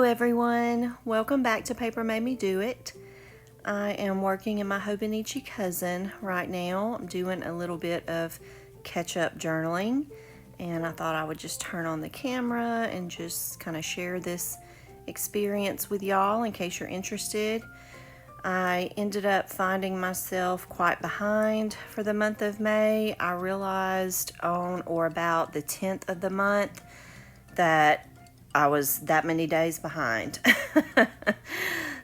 everyone, welcome back to Paper Made Me Do It. I am working in my Hobonichi Cousin right now. I'm doing a little bit of catch-up journaling, and I thought I would just turn on the camera and just kind of share this experience with y'all in case you're interested. I ended up finding myself quite behind for the month of May. I realized on or about the 10th of the month that I was that many days behind.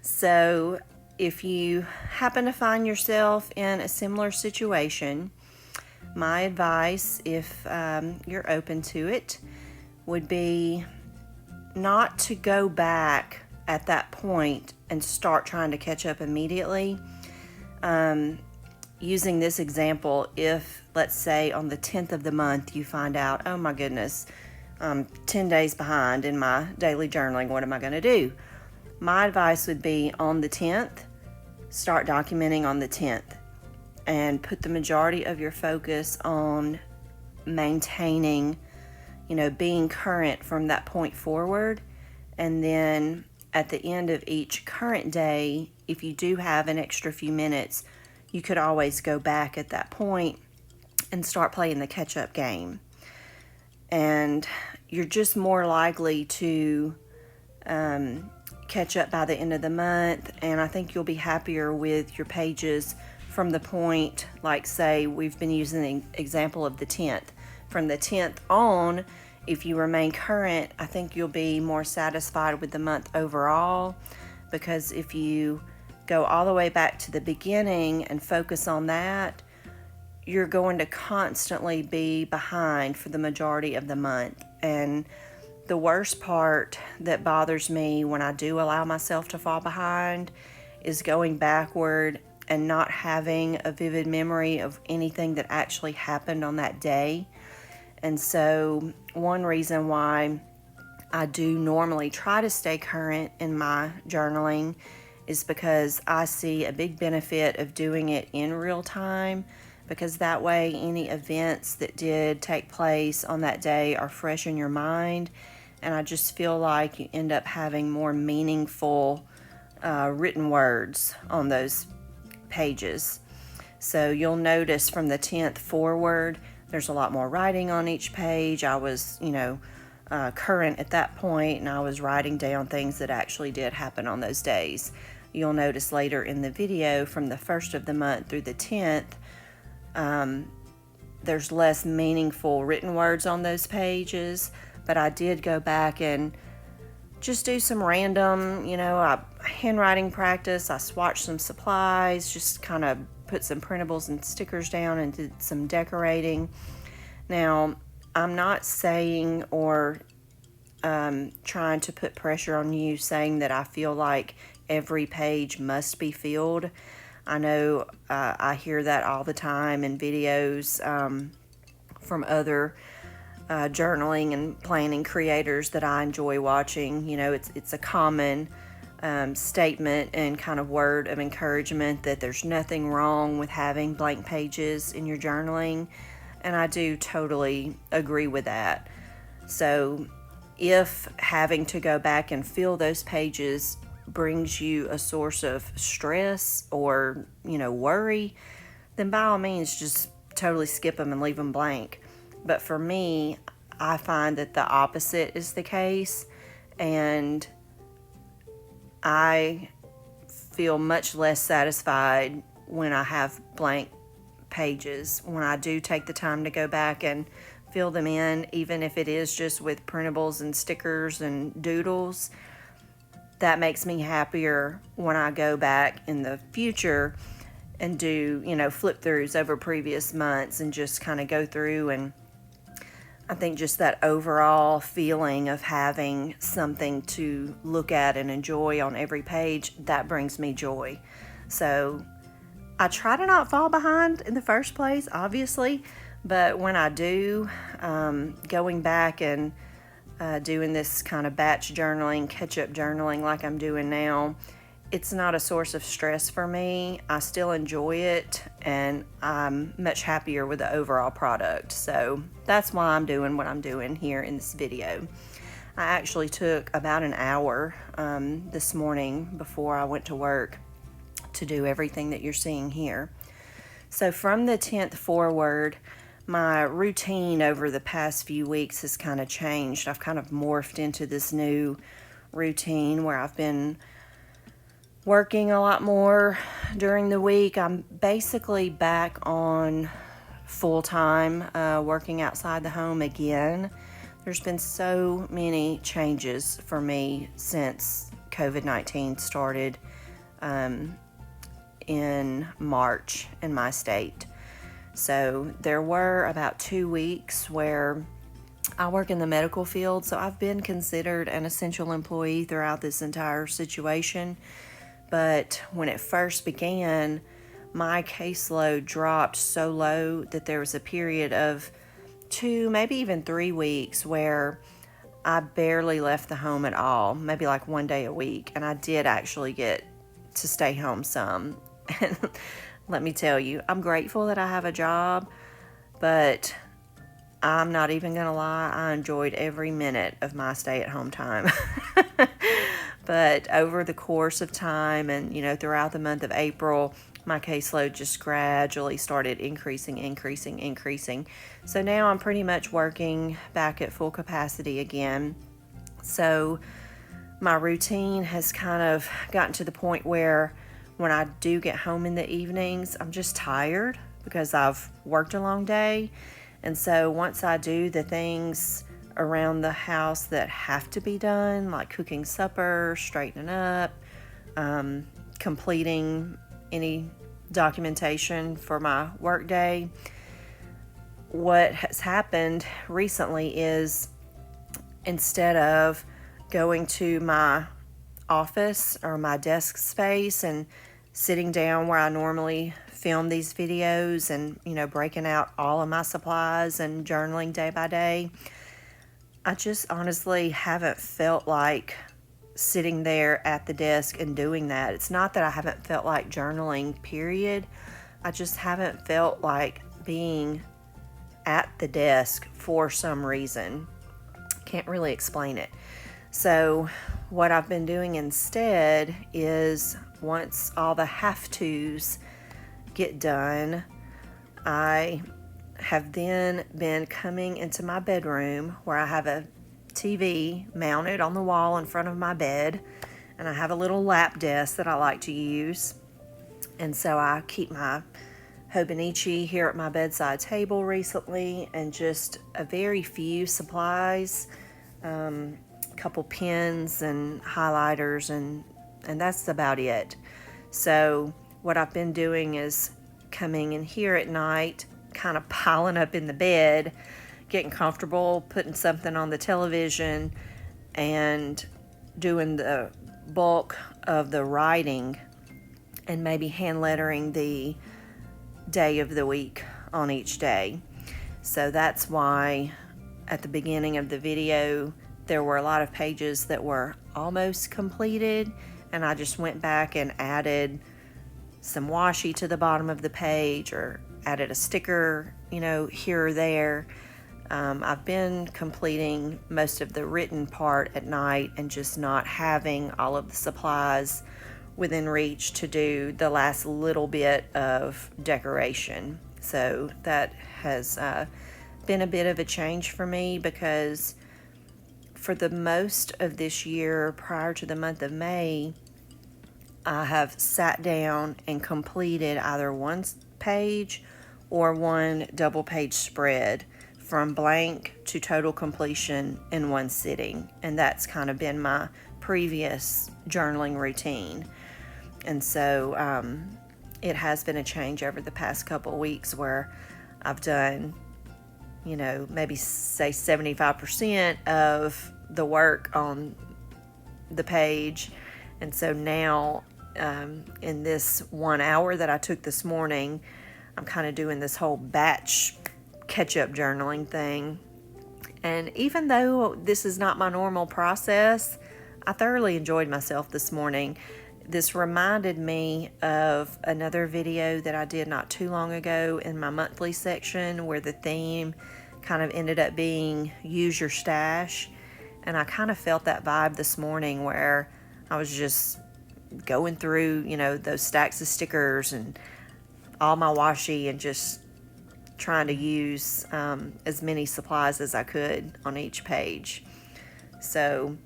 So if you happen to find yourself in a similar situation, my advice, if you're open to it, would be not to go back at that point and start trying to catch up immediately. Using this example, if let's say on the 10th of the month you find out, oh my goodness, I'm 10 days behind in my daily journaling, what am I going to do? My advice would be on the 10th, start documenting on the 10th and put the majority of your focus on maintaining, being current from that point forward. And then at the end of each current day, if you do have an extra few minutes, you could always go back at that point and start playing the catch-up game. And you're just more likely to catch up by the end of the month, and I think you'll be happier with your pages from the point, like say we've been using the example of the 10th. From the 10th on, if you remain current, I think you'll be more satisfied with the month overall, because if you go all the way back to the beginning and focus on that, you're going to constantly be behind for the majority of the month. And the worst part that bothers me when I do allow myself to fall behind is going backward and not having a vivid memory of anything that actually happened on that day. And so one reason why I do normally try to stay current in my journaling is because I see a big benefit of doing it in real time, because that way any events that did take place on that day are fresh in your mind, and I just feel like you end up having more meaningful written words on those pages. So you'll notice from the 10th forward, there's a lot more writing on each page. I was, current at that point, and I was writing down things that actually did happen on those days. You'll notice later in the video from the 1st of the month through the 10th, there's less meaningful written words on those pages, but I did go back and just do some random, handwriting practice. I swatched some supplies, just kind of put some printables and stickers down and did some decorating. Now, I'm not saying or trying to put pressure on you, saying that I feel like every page must be filled. I know I hear that all the time in videos from other journaling and planning creators that I enjoy watching. It's a common statement and kind of word of encouragement that there's nothing wrong with having blank pages in your journaling, and I do totally agree with that. So if having to go back and fill those pages brings you a source of stress or, worry, then by all means just totally skip them and leave them blank. But for me, I find that the opposite is the case, and I feel much less satisfied when I have blank pages. When I do take the time to go back and fill them in, even if it is just with printables and stickers and doodles, that makes me happier when I go back in the future and do, flip throughs over previous months and just kind of go through. And I think just that overall feeling of having something to look at and enjoy on every page, that brings me joy. So I try to not fall behind in the first place, obviously, but when I do, going back and doing this kind of batch journaling, catch-up journaling like I'm doing now, it's not a source of stress for me. I still enjoy it, and I'm much happier with the overall product. So that's why I'm doing what I'm doing here in this video. I actually took about an hour this morning before I went to work to do everything that you're seeing here. So from the 10th forward, my routine over the past few weeks has kind of changed. I've kind of morphed into this new routine where I've been working a lot more during the week. I'm basically back on full-time working outside the home again. There's been so many changes for me since COVID-19 started in March in my state. So there were about 2 weeks where I work in the medical field, so I've been considered an essential employee throughout this entire situation. But when it first began, my caseload dropped so low that there was a period of 2, maybe even 3 weeks where I barely left the home at all, maybe like 1 day a week. And I did actually get to stay home some. And let me tell you, I'm grateful that I have a job, but I'm not even gonna lie, I enjoyed every minute of my stay-at-home time. But over the course of time and, throughout the month of April, my caseload just gradually started increasing. So now I'm pretty much working back at full capacity again. So my routine has kind of gotten to the point where when I do get home in the evenings, I'm just tired because I've worked a long day. And so once I do the things around the house that have to be done, like cooking supper, straightening up, completing any documentation for my work day, what has happened recently is instead of going to my office or my desk space and sitting down where I normally film these videos and, breaking out all of my supplies and journaling day by day, I just honestly haven't felt like sitting there at the desk and doing that. It's not that I haven't felt like journaling, period. I just haven't felt like being at the desk for some reason. Can't really explain it. So what I've been doing instead is once all the have-tos get done, I have then been coming into my bedroom where I have a TV mounted on the wall in front of my bed, and I have a little lap desk that I like to use. And so I keep my Hobonichi here at my bedside table recently, and just a very few supplies, a couple pens and highlighters, and that's about it. So what I've been doing is coming in here at night, kind of piling up in the bed, getting comfortable, putting something on the television, and doing the bulk of the writing and maybe hand lettering the day of the week on each day. So that's why at the beginning of the video there were a lot of pages that were almost completed, and I just went back and added some washi to the bottom of the page or added a sticker, here or there. I've been completing most of the written part at night and just not having all of the supplies within reach to do the last little bit of decoration. So that has been a bit of a change for me, because for the most of this year, prior to the month of May, I have sat down and completed either one page or one double page spread from blank to total completion in one sitting. And that's kind of been my previous journaling routine. And so it has been a change over the past couple of weeks where I've done, maybe say 75% of the work on the page. And so now in this 1 hour that I took this morning, I'm kind of doing this whole batch catch-up journaling thing. And even though this is not my normal process, I thoroughly enjoyed myself this morning. This reminded me of another video that I did not too long ago in my monthly section, where the theme kind of ended up being use your stash. And I kind of felt that vibe this morning where I was just going through, those stacks of stickers and all my washi and just trying to use as many supplies as I could on each page. So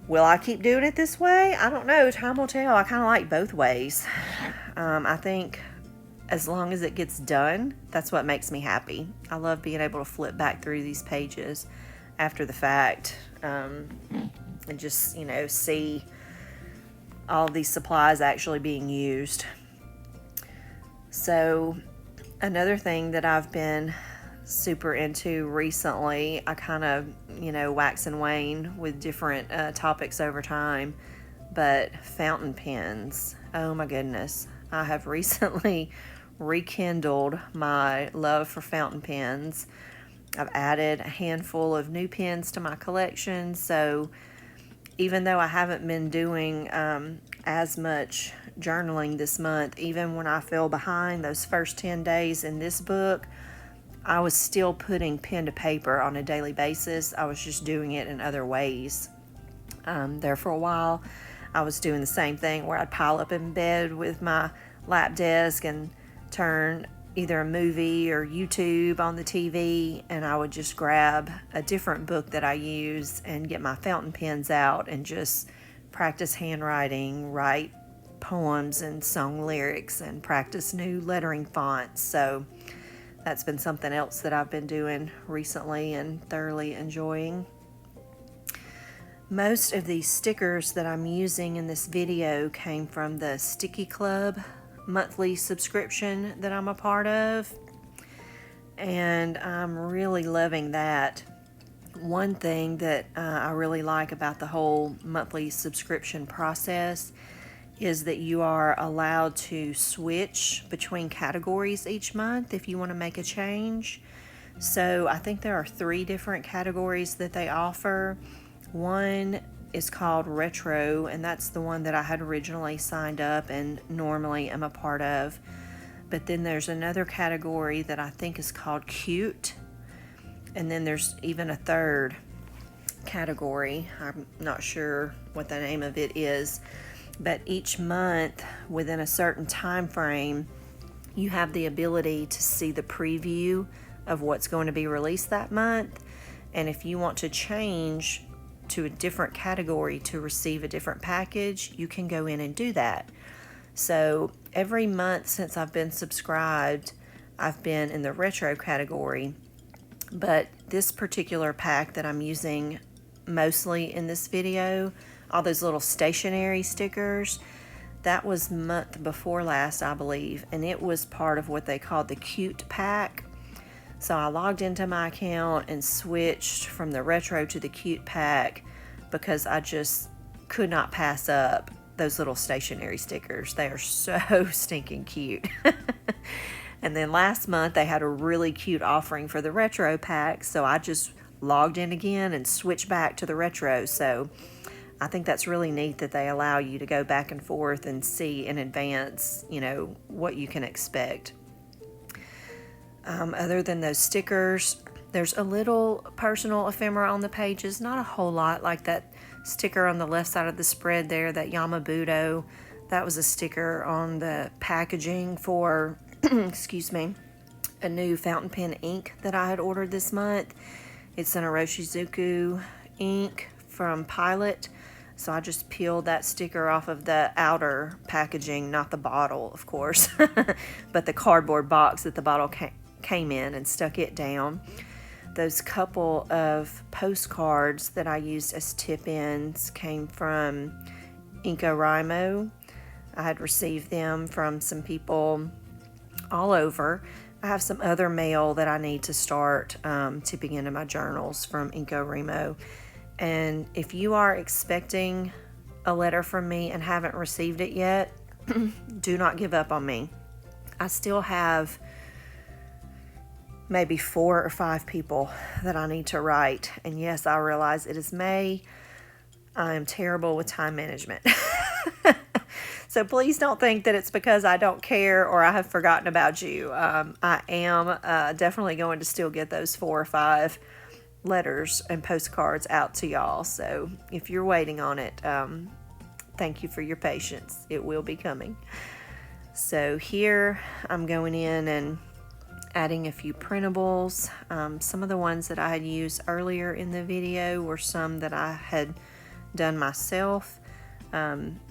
will I keep doing it this way? I don't know. Time will tell. I kind of like both ways. I think as long as it gets done, that's what makes me happy. I love being able to flip back through these pages after the fact and just, see all these supplies actually being used. So another thing that I've been super into recently, I kind of, wax and wane with different topics over time, but fountain pens. Oh my goodness. I have recently rekindled my love for fountain pens. I've added a handful of new pens to my collection, so even though I haven't been doing as much journaling this month, even when I fell behind those first 10 days in this book, I was still putting pen to paper on a daily basis. I was just doing it in other ways. There for a while, I was doing the same thing where I'd pile up in bed with my lap desk and turn either a movie or YouTube on the TV, and I would just grab a different book that I use and get my fountain pens out and just practice handwriting, write poems and song lyrics, and practice new lettering fonts. So that's been something else that I've been doing recently and thoroughly enjoying. Most of these stickers that I'm using in this video came from the Stickii Club monthly subscription that I'm a part of, and I'm really loving that. One thing that I really like about the whole monthly subscription process is that you are allowed to switch between categories each month if you want to make a change. So I think there are 3 different categories that they offer. One is called Retro, and that's the one that I had originally signed up and normally am a part of. But then there's another category that I think is called Cute, and then there's even a third category. I'm not sure what the name of it is, but each month within a certain time frame, you have the ability to see the preview of what's going to be released that month. And if you want to change to a different category to receive a different package, you can go in and do that. So every month since I've been subscribed, I've been in the retro category, but this particular pack that I'm using mostly in this video, all those little stationery stickers, that was month before last, I believe, and it was part of what they called the Cute pack. So I logged into my account and switched from the retro to the Cute pack because I just could not pass up those little stationery stickers. They are so stinking cute. And then last month they had a really cute offering for the retro pack, so I just logged in again and switched back to the retro. So I think that's really neat that they allow you to go back and forth and see in advance, what you can expect. Other than those stickers, there's a little personal ephemera on the pages, not a whole lot, like that sticker on the left side of the spread there, that Yamabudo. That was a sticker on the packaging for, excuse me, a new fountain pen ink that I had ordered this month. It's an Iroshizuku ink from Pilot. So I just peeled that sticker off of the outer packaging, not the bottle, of course, but the cardboard box that the bottle came in, and stuck it down. Those couple of postcards that I used as tip-ins came from NaNoWriMo. I had received them from some people all over. I have some other mail that I need to start tipping into my journals from NaNoWriMo. And if you are expecting a letter from me and haven't received it yet, do not give up on me. I still have maybe 4 or 5 people that I need to write. And yes, I realize it is May. I am terrible with time management. So please don't think that it's because I don't care or I have forgotten about you. I am definitely going to still get those 4 or 5 letters and postcards out to y'all. So if you're waiting on it, thank you for your patience. It will be coming. So here I'm going in and adding a few printables. Some of the ones that I had used earlier in the video were some that I had done myself.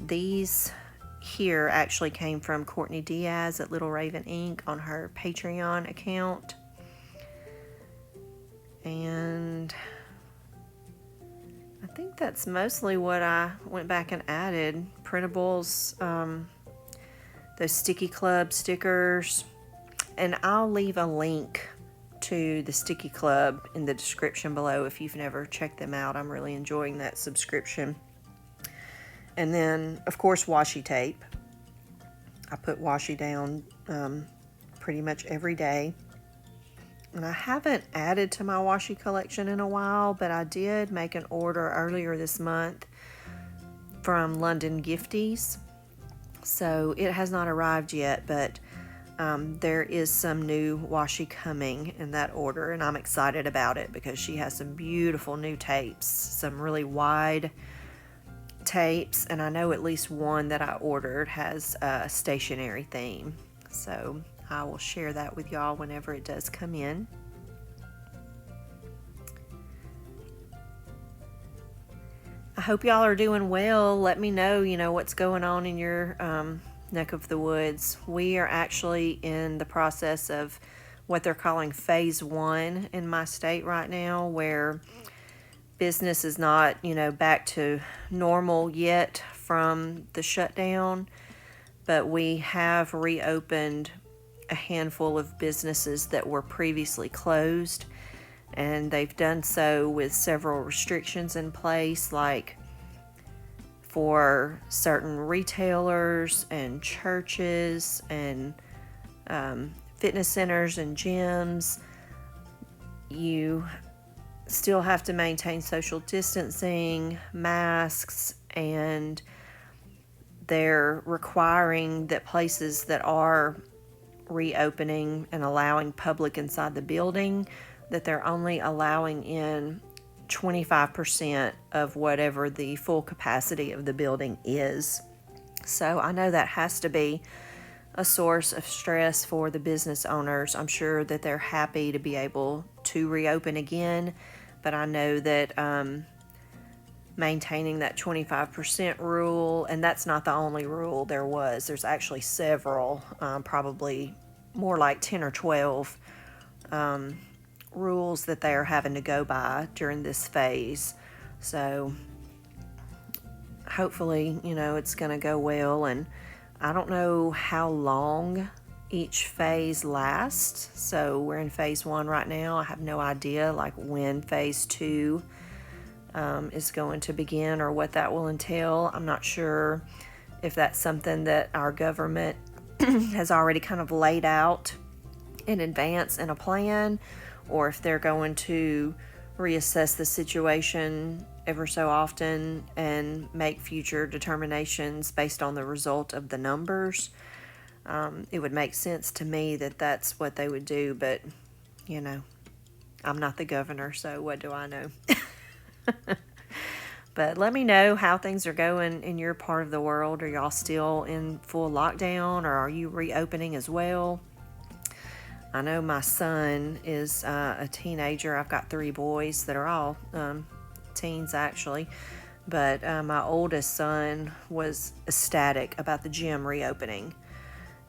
These here actually came from Courtney Diaz at Little Raven Ink on her Patreon account. And I think that's mostly what I went back and added. Printables, those Stickii Club stickers, and I'll leave a link to the Stickii Club in the description below if you've never checked them out. I'm really enjoying that subscription. And then, of course, washi tape. I put washi down pretty much every day. And I haven't added to my washi collection in a while, but I did make an order earlier this month from London Gifties. So it has not arrived yet, but there is some new washi coming in that order, and I'm excited about it because she has some beautiful new tapes, some really wide tapes, and I know at least one that I ordered has a stationary theme. So I will share that with y'all whenever it does come in. I hope y'all are doing well. Let me know, what's going on in your neck of the woods. We are actually in the process of what they're calling phase 1 in my state right now, where business is not, back to normal yet from the shutdown, but we have reopened a handful of businesses that were previously closed, and they've done so with several restrictions in place, like for certain retailers and churches and fitness centers and gyms. You still have to maintain social distancing, masks, and they're requiring that places that are reopening and allowing public inside the building, that they're only allowing in 25% of whatever the full capacity of the building is. So I know that has to be a source of stress for the business owners. I'm sure that they're happy to be able to reopen again, but I know that maintaining that 25% rule, and that's not the only rule there's actually several, probably more like 10 or 12 rules that they are having to go by during this phase. So hopefully, it's going to go well, and I don't know how long each phase lasts. So we're in phase 1 right now. I have no idea like when phase 2 is going to begin or what that will entail. I'm not sure if that's something that our government has already kind of laid out in advance in a plan, or if they're going to reassess the situation ever so often and make future determinations based on the result of the numbers. It would make sense to me that that's what they would do, but I'm not the governor, so what do I know? But let me know how things are going in your part of the world. Are y'all still in full lockdown, or are you reopening as well? I know my son is a teenager. I've got 3 boys that are all teens actually, but my oldest son was ecstatic about the gym reopening,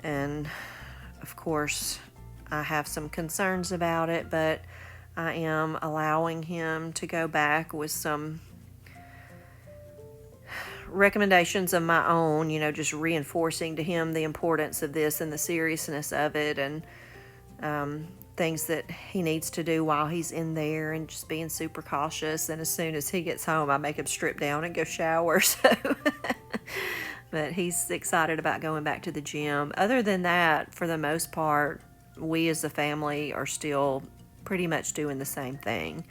and of course I have some concerns about it, but I am allowing him to go back with some recommendations of my own, just reinforcing to him the importance of this and the seriousness of it, and things that he needs to do while he's in there, and just being super cautious. And as soon as he gets home, I make him strip down and go shower. So but he's excited about going back to the gym. Other than that, for the most part, we as a family are still pretty much doing the same thing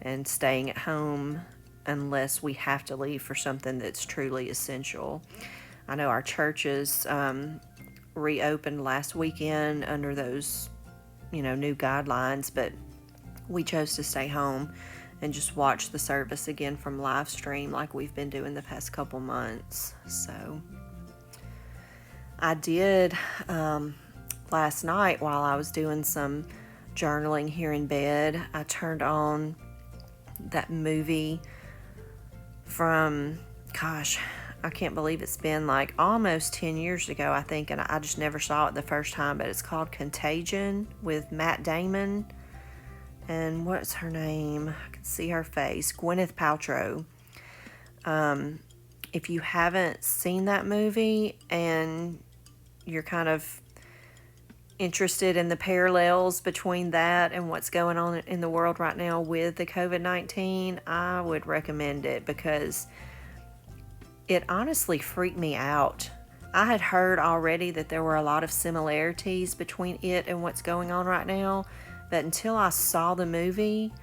and staying at home unless we have to leave for something that's truly essential. I know our churches reopened last weekend under those new guidelines, but we chose to stay home and just watch the service again from live stream like we've been doing the past couple months. So I did last night while I was doing some journaling here in bed, I turned on that movie from, gosh, I can't believe it's been like almost 10 years ago, I think, and I just never saw it the first time, but it's called Contagion with Matt Damon. And what's her name? I can see her face. Gwyneth Paltrow. If you haven't seen that movie and you're kind of interested in the parallels between that and what's going on in the world right now with the COVID-19, I would recommend it because it honestly freaked me out. I had heard already that there were a lot of similarities between it and what's going on right now, but until I saw the movie,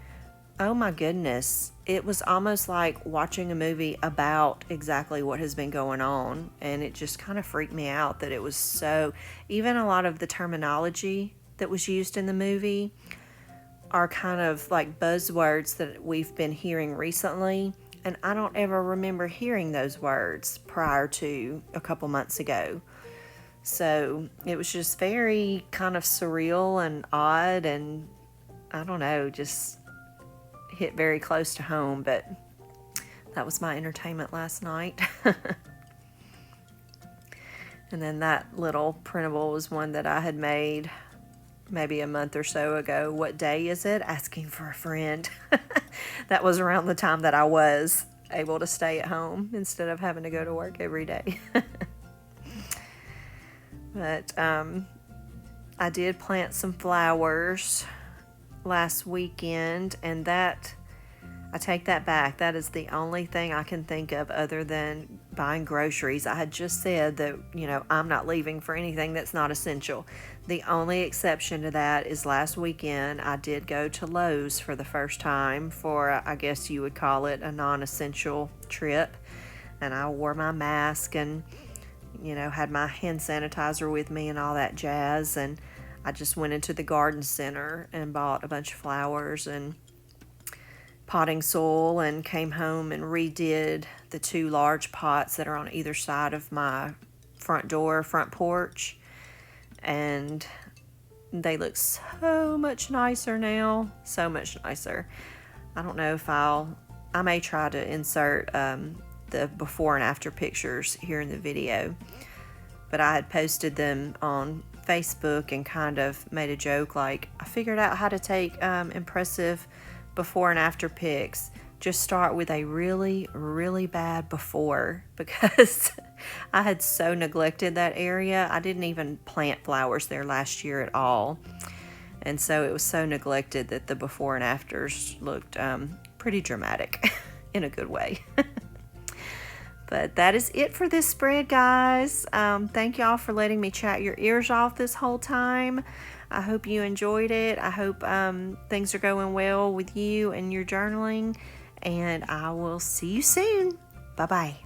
oh my goodness, it was almost like watching a movie about exactly what has been going on, and it just kind of freaked me out that it was so, even a lot of the terminology that was used in the movie are kind of like buzzwords that we've been hearing recently, and I don't ever remember hearing those words prior to a couple months ago. So it was just very kind of surreal and odd, and I don't know, just hit very close to home, but that was my entertainment last night. And then that little printable was one that I had made maybe a month or so ago. What day is it? Asking for a friend. That was around the time that I was able to stay at home instead of having to go to work every day. But I did plant some flowers last weekend, and that, I take that back. That is the only thing I can think of other than buying groceries. I had just said that, I'm not leaving for anything that's not essential. The only exception to that is last weekend I did go to Lowe's for the first time for, I guess you would call it, a non-essential trip. And I wore my mask and, had my hand sanitizer with me and all that jazz. And I just went into the garden center and bought a bunch of flowers and potting soil, and came home and redid the 2 large pots that are on either side of my front porch. And they look so much nicer now. So much nicer. I don't know if I may try to insert the before and after pictures here in the video. But I had posted them on Facebook and kind of made a joke like, I figured out how to take impressive before and after pics. Just start with a really, really bad before, because I had so neglected that area. I didn't even plant flowers there last year at all. And so it was so neglected that the before and afters looked pretty dramatic in a good way. But that is it for this spread, guys. Thank y'all for letting me chat your ears off this whole time. I hope you enjoyed it. I hope things are going well with you and your journaling. And I will see you soon. Bye-bye.